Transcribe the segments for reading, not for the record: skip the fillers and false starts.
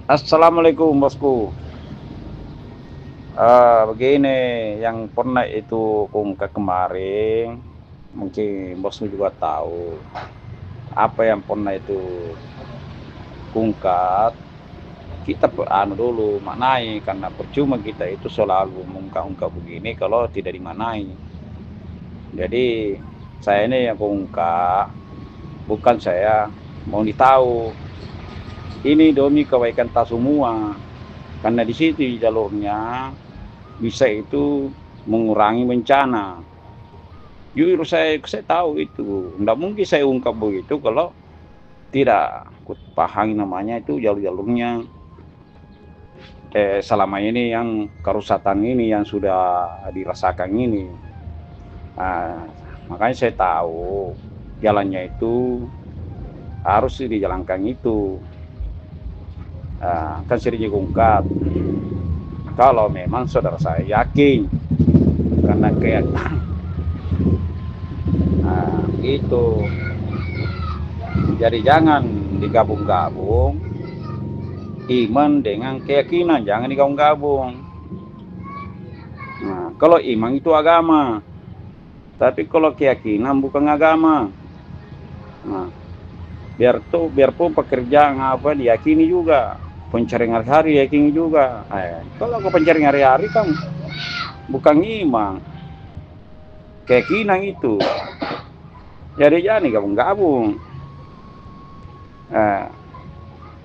Assalamualaikum bosku. Begini, yang pernah itu kungkak kemarin, mungkin bosku juga tahu apa yang pernah itu kungkak. Kita anu dulu maknai, karena percuma kita itu selalu mengungkap-ungkap begini kalau tidak dimaknai. Jadi saya ini yang kungkak, bukan saya mau ditahu. Ini demi kebaikan tak semua, karena di situ di jalurnya bisa itu mengurangi bencana. Jujur saya tahu itu, nggak mungkin saya ungkap begitu kalau tidak pahami namanya itu jalur-jalurnya. Selama ini yang kerusakan ini yang sudah dirasakan ini, nah, makanya saya tahu jalannya itu harus dijalankan itu. Kan sering diungkap kalau memang saudara saya yakin, karena kayak itu. Jadi jangan digabung-gabung iman dengan keyakinan, jangan digabung-gabung. Nah, kalau iman itu agama, tapi kalau keyakinan bukan agama. Nah, biarpun pekerjaan apa diyakini juga, pencarian hari-hari diyakini juga. Kalau ke pencarian hari-hari kan bukan iman, keyakinan itu. Jadi jangan digabung-gabung.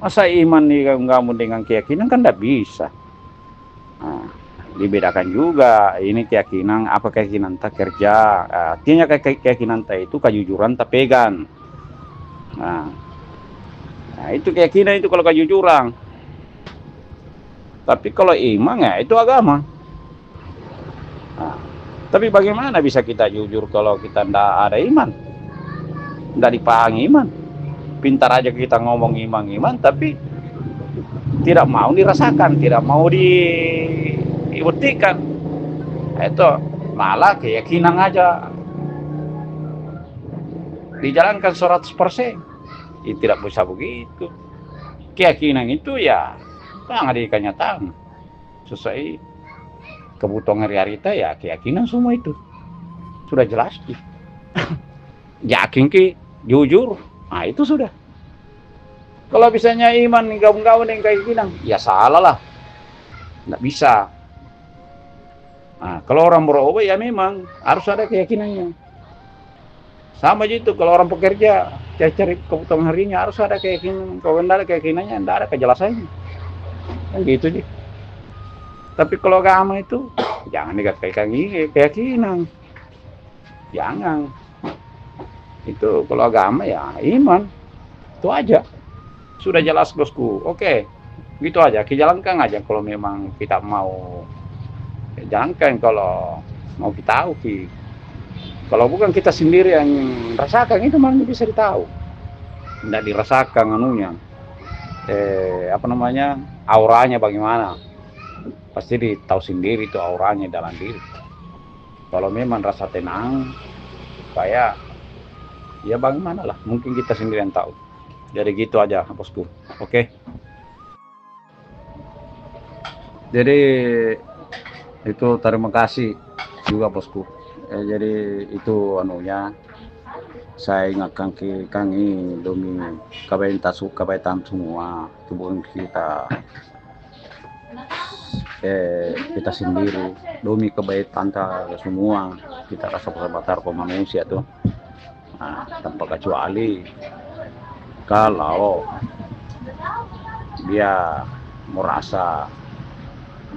Masa iman digabung-gabung dengan keyakinan kan tidak bisa. Dibedakan juga, ini keyakinan apa, keyakinan tak kerja. Artinya keyakinan tak itu kejujuran tak pegang. Nah, itu keyakinan itu kalau kejujuran. Tapi kalau iman ya itu agama. Tapi bagaimana bisa kita jujur kalau kita tidak ada iman, tidak dipahami iman? Pintar aja kita ngomong iman, tapi tidak mau dirasakan, tidak mau dibuktikan. Itu malah keyakinan aja dijalankan 100%. Tidak bisa begitu. Keyakinan itu ya sangat di kenyataan sesuai kebutuhan hari-hari kita, ya keyakinan semua itu sudah jelas sih. Yakin ki jujur, nah itu sudah. Kalau bisanya iman gabung-gabung dengan keyakinan, ya salah lah, nggak bisa. Nah, kalau orang berubah ya memang harus ada keyakinannya. Sama gitu kalau orang pekerja cari kebutuhan harinya harus ada keyakinan. Kalau nggak ada keyakinannya, nggak ada kejelasannya. Kan gitu sih. Tapi kalau agama itu jangan dikatakan keyakinan. Jangan. Itu kalau agama ya iman. Itu aja. Sudah jelas bosku. Oke. Gitu aja. Jalankan aja kalau memang kita mau. Jalankan kalau mau kita tahu. Kalau bukan kita sendiri yang rasakan, itu malah bisa ditahu. Tidak dirasakan anunya. Apa namanya? Auranya bagaimana? Pasti ditahu sendiri itu auranya dalam diri. Kalau memang rasa tenang, kayak ya bagaimana lah, mungkin kita sendiri yang tahu. Jadi gitu aja bosku. Oke. Jadi itu terima kasih juga bosku. Jadi itu anunya saya ingatkan ke kami demi kebaikan semua tubuh kita, kita sendiri demi kebaikan kita semua. Kita rasa persahabatan manusia tuh, tanpa kecuali kalau dia merasa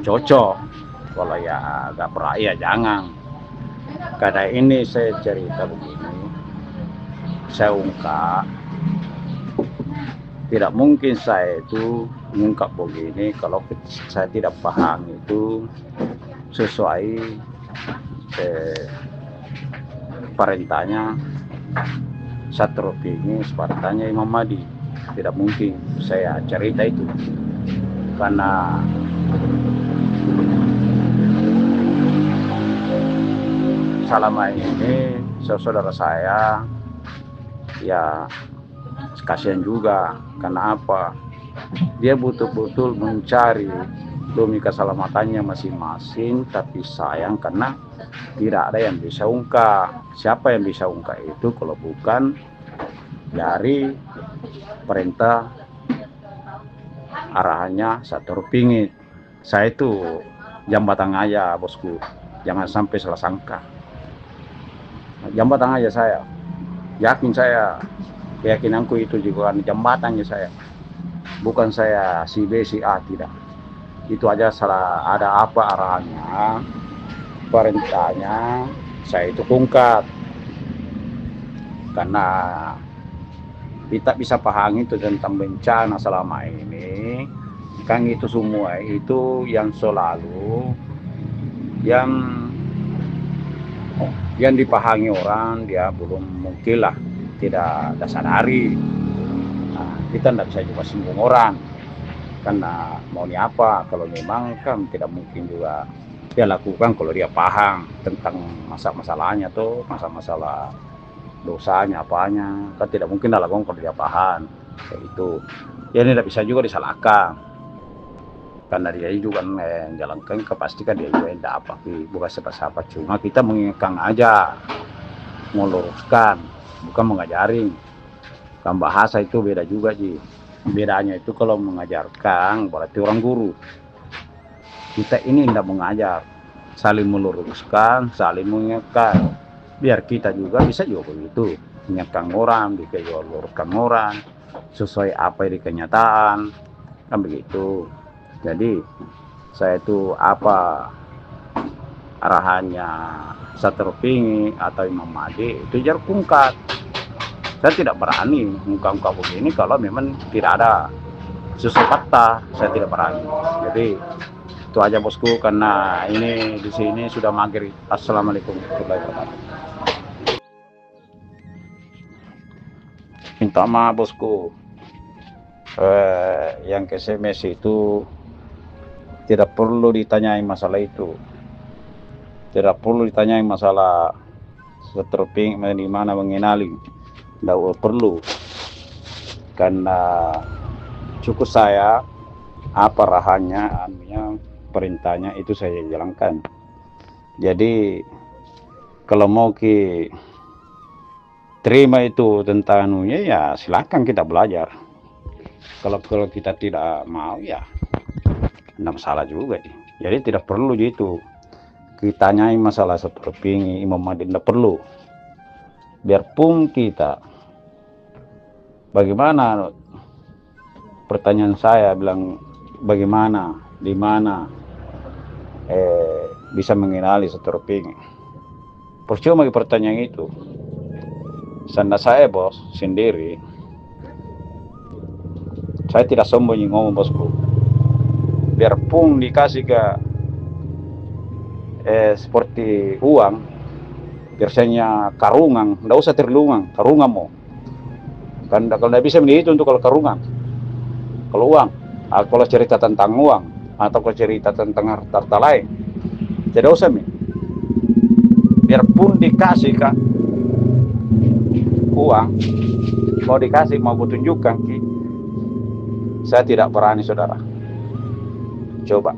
cocok, kalau ya agak beraya jangan. Karena ini saya cerita begini, saya ungkap, tidak mungkin saya itu mengungkap begini kalau saya tidak paham itu sesuai perintahnya Satropini, perintahnya Imam Mahdi. Tidak mungkin saya cerita itu, karena selama ini saudara saya ya kasihan juga. Karena apa, dia betul-betul mencari demi keselamatannya masing-masing, tapi sayang karena tidak ada yang bisa ungkap. Siapa yang bisa ungkap itu kalau bukan dari perintah arahannya Sator Pingit. Saya itu jambatan aja bosku, jangan sampai salah sangka. Jambatan aja saya, yakin saya, keyakinanku itu juga jambatannya saya. Bukan saya si B si A, tidak. Itu aja salah, ada apa arahannya, perintahnya, saya itu ungkap. Karena kita bisa pahami itu tentang bencana selama ini, kan itu semua itu yang selalu yang dipahami orang, dia belum mungkin lah tidak sadari. Nah, kita tidak bisa juga singgung orang karena mau ni apa, kalau memang kan tidak mungkin juga dia lakukan kalau dia paham tentang masalahnya tuh, masalah dosanya apanya, kan tidak mungkin dia lakukan kalau dia paham kayak itu. Ya ini tidak bisa juga disalahkan karena dia juga menjalankan, kepastikan dia juga tidak apa, bukan siapa-siapa, cuma kita mengingatkan aja, meluruskan, bukan mengajarin. Kan bahasa itu beda juga sih. Bedanya itu kalau mengajarkan berarti orang guru. Kita ini tidak mengajar, saling meluruskan, saling mengingatkan. Biar kita juga bisa juga begitu, mengingatkan orang, bisa juga luruskan orang sesuai apa yang kenyataan, kan begitu. Jadi saya itu apa arahannya Sator Pingit atau Imam Mahdi itu jar ungkap. Saya tidak berani ungkap begini kalau memang tidak ada sesuai fakta, saya tidak berani. Jadi itu aja bosku, karena ini di sini sudah maghrib. Assalamualaikum warahmatullahi wabarakatuh. Minta maaf bosku, yang ke SMS itu tidak perlu ditanyai masalah itu, tidak perlu ditanyai masalah Sator Pingit di mana mengenali. Tidak perlu, karena cukup saya apa arahannya, perintahnya itu saya jalankan. Jadi kalau mau terima itu tentang anunya ya silakan kita belajar. Kalau kita tidak mau ya tidak masalah juga. Jadi tidak perlu gitu kita tanyai masalah Sator Pingit, Imam Mahdi, tidak perlu. Biarpun kita bagaimana, pertanyaan saya bilang bagaimana, di mana bisa mengenali Sator Pingit, percuma pertanyaan itu. Karena saya bos sendiri, saya tidak sombong ngomong bosku. Biarpun dikasih ke seperti uang, biasanya karungan, tidak usah terlungan, karungan mau. Kan kalau tidak bisa itu untuk kalau karungan, kalau uang, kalau cerita tentang uang atau kalau cerita tentang harta lain, tidak usah nih. Biarpun dikasih kak uang, mau dikasih mau tunjukkan ki, saya tidak berani saudara. Coba,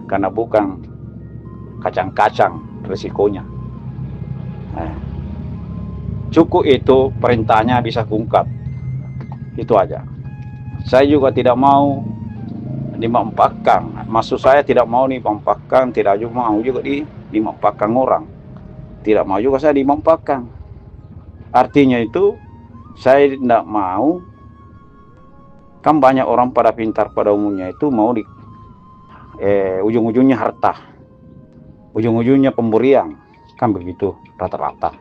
karena bukan kacang-kacang risikonya. Cukup itu perintahnya bisa ungkap, itu aja. Saya juga tidak mau dimampakkan, maksud saya tidak mau dimampakkan, tidak juga mau juga dimampakkan orang, tidak mau juga saya dimampakkan. Artinya itu saya tidak mau, kan banyak orang pada pintar pada umumnya itu mau ujung-ujungnya harta, ujung-ujungnya pemberian, kan begitu rata-rata.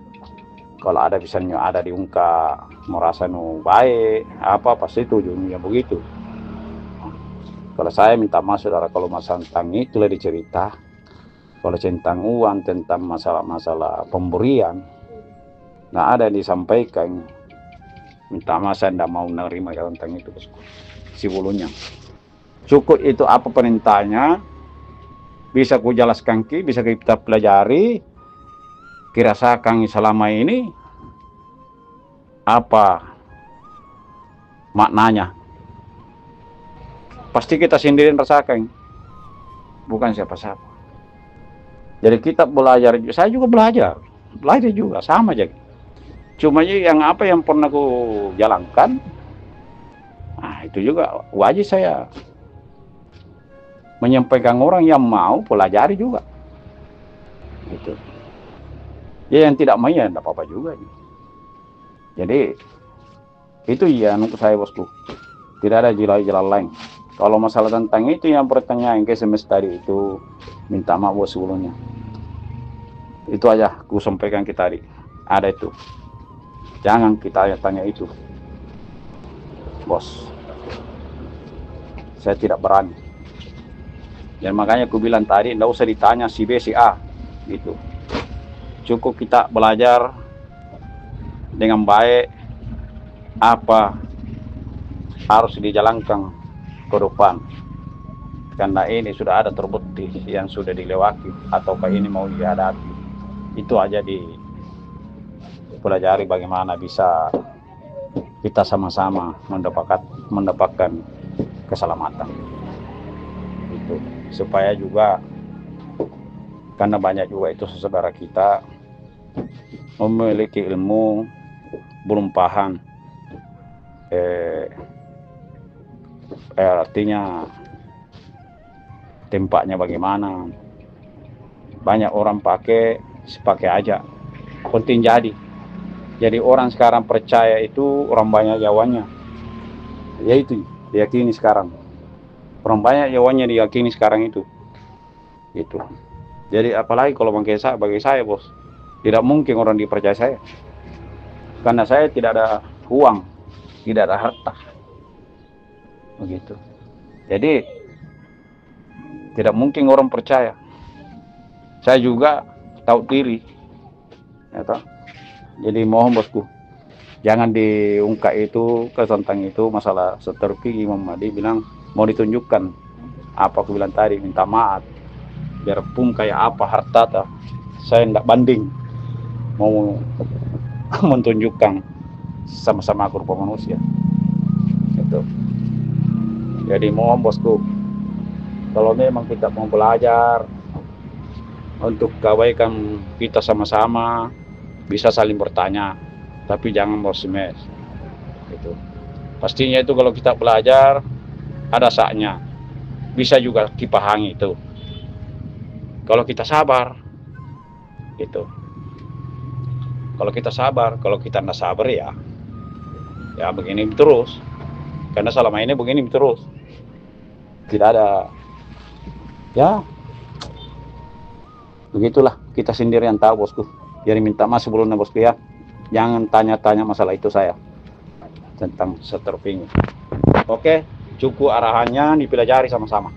Kalau ada misalnya ada diungkap merasa baik apa pasti itu ujungnya begitu. Kalau saya minta maaf saudara, kalau masalah tentang itu lah dicerita, kalau tentang uang, tentang masalah pemberian nggak ada disampaikan. Minta maaf, saya tidak mau menerima tentang itu bosku. Si bulunya cukup itu apa perintahnya bisa ku jelaskan, bisa kita pelajari, kirasakan selama ini apa maknanya, pasti kita sendiri rasakan, bukan siapa-siapa. Jadi kita belajar, saya juga belajar juga sama aja. Cuma yang apa yang pernah aku jalankan, nah itu juga wajib saya menyampaikan orang yang mau pelajari juga. Gitu. Ya yang tidak mau ya tidak apa-apa juga. Jadi itu ya untuk saya bosku. Tidak ada jalan lain. Kalau masalah tentang itu yang pertanyaan ke semester tadi itu, minta maaf bos sebelumnya. Itu aja aku sampaikan ke tadi. Ada itu. Jangan kita tanya itu. Bos. Saya tidak berani. Dan makanya aku bilang tadi, tidak usah ditanya si B, si A. Gitu. Cukup kita belajar dengan baik apa harus dijalankan ke depan, karena ini sudah ada terbukti yang sudah dilewati ataukah ini mau dihadapi. Itu aja dipelajari bagaimana bisa kita sama-sama mendapatkan keselamatan itu, supaya juga karena banyak juga itu saudara kita memiliki ilmu belum paham artinya tempatnya bagaimana. Banyak orang pakai sepakai aja, penting jadi orang sekarang percaya itu orang banyak Jawanya, yaitu diyakini sekarang orang banyak Jawanya diyakini sekarang itu gitu. Jadi apalagi kalau bagi saya bos, tidak mungkin orang dipercaya saya, karena saya tidak ada uang, tidak ada harta begitu. Jadi tidak mungkin orang percaya. Saya juga tahu diri ya toh? Jadi mohon bosku, jangan diungkap itu tentang itu masalah seterpi. Imam Mahdi bilang mau ditunjukkan apa aku bilang tadi, minta maaf biarpun kayak apa harta saya tidak banding, mau menunjukkan sama-sama aku rupa manusia itu. Jadi mohon bosku, kalau memang kita mau belajar untuk kebaikan kita sama-sama, bisa saling bertanya, tapi jangan bos-mes itu. Pastinya itu kalau kita belajar ada saatnya bisa juga dipahami itu, kalau kita sabar itu. Kalau kita sabar, kalau kita tidak sabar ya begini terus, karena selama ini begini terus, tidak ada ya begitulah. Kita sendiri yang tahu bosku. Jadi minta maaf sebelumnya bosku ya, jangan tanya-tanya masalah itu saya tentang seterping. Oke, cukup arahannya dipelajari sama-sama.